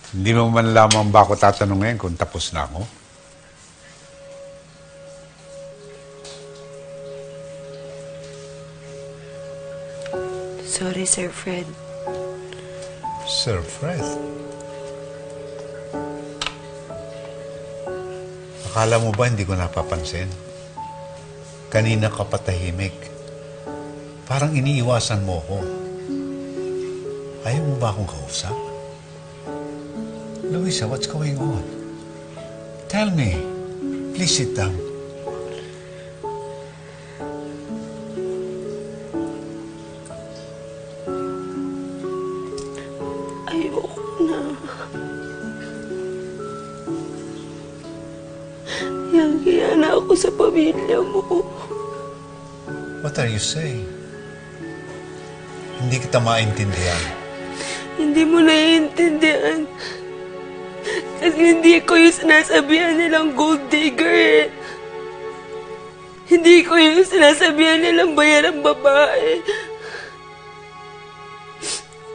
Hindi mo man lamang ba ako tatanong ngayon kung tapos na ako? Sorry, Sir Fred. Sir Fred? Akala mo ba hindi ko napapansin? Kanina ka patahimik. Parang iniiwasan mo ko. Ayaw mo ba akong kausap? Luisa, what's going on? Tell me. Please sit down. Ayoko na. Hiyang-hiya na ako sa pamilya mo. What are you saying? Hindi kita maintindihan. Hindi mo naiintindihan. Kasi hindi ko yung sinasabihan nilang gold digger eh. Hindi ko yung sinasabihan nilang bayarang babae.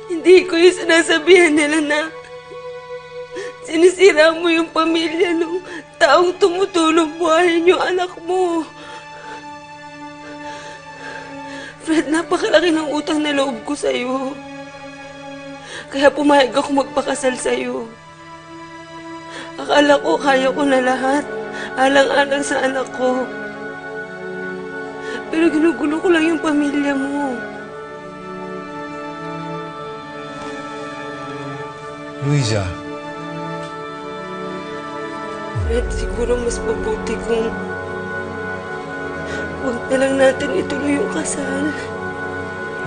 Hindi ko yung sinasabihan nila na sinisira mo yung pamilya ng taong tumutulong buhayin yung anak mo. Fred, napakalaki ng utang na loob ko sa'yo. Kaya pumayag ako magpakasal sa'yo. Akala ko kaya ko na lahat, alang-alang sa anak ko. Pero ginugulo ko lang yung pamilya mo. Luisa. Fred, siguro mas mabuti kung huwag na lang natin ituloy yung kasal.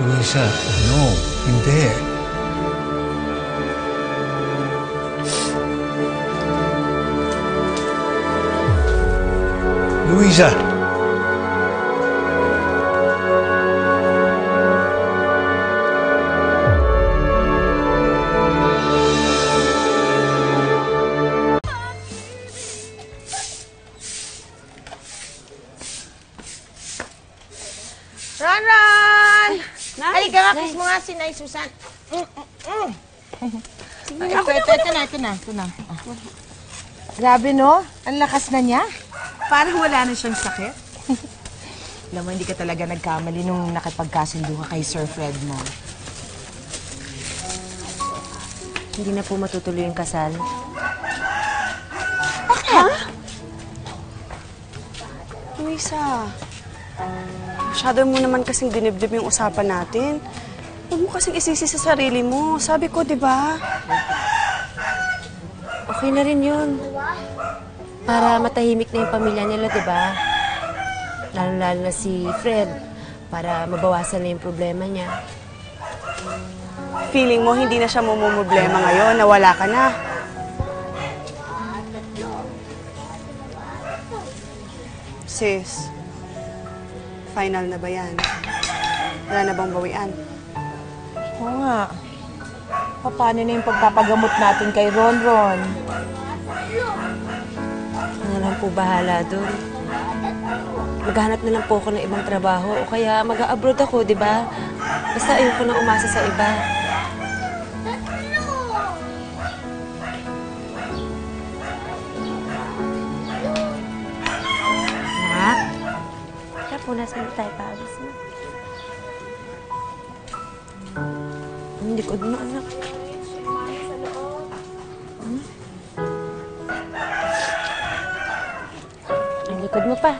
Luisa, no, hindi. Luisa! Ron! Halika nga, kiss mo nga si Nay Susan. Ito na. Grabe, no? Ang lakas na niya. Parang wala na siyang sakit. Alam mo, hindi ka talaga nagkamali nung nakipagkasundo ka kay Sir Fred mo. Hindi na po matutuloy yung kasal. Bakit? Luisa, masyado mo naman kasing dinibdib yung usapan natin. Huwag mo kasing isisi sa sarili mo. Sabi ko, di ba? Okay na rin yun. Para matahimik na yung pamilya nila, di ba? Lalo-lalo na si Fred. Para mabawasan na yung problema niya. Feeling mo hindi na siya mumumblema ngayon, na wala ka na. Sis, final na ba yan? Wala na bang bawian? Oo nga. Paano na yung pagpapagamot natin kay Ron? Ano na lang po bahala doon. Maghanap na lang po ako ng ibang trabaho o kaya mag-a-abroad ako, di ba? Basta ayoko na umasa sa iba. Anak? Kaya po, nasa mo tayo paabos mo. Ang likod mo, anak. Ang likod mo pa.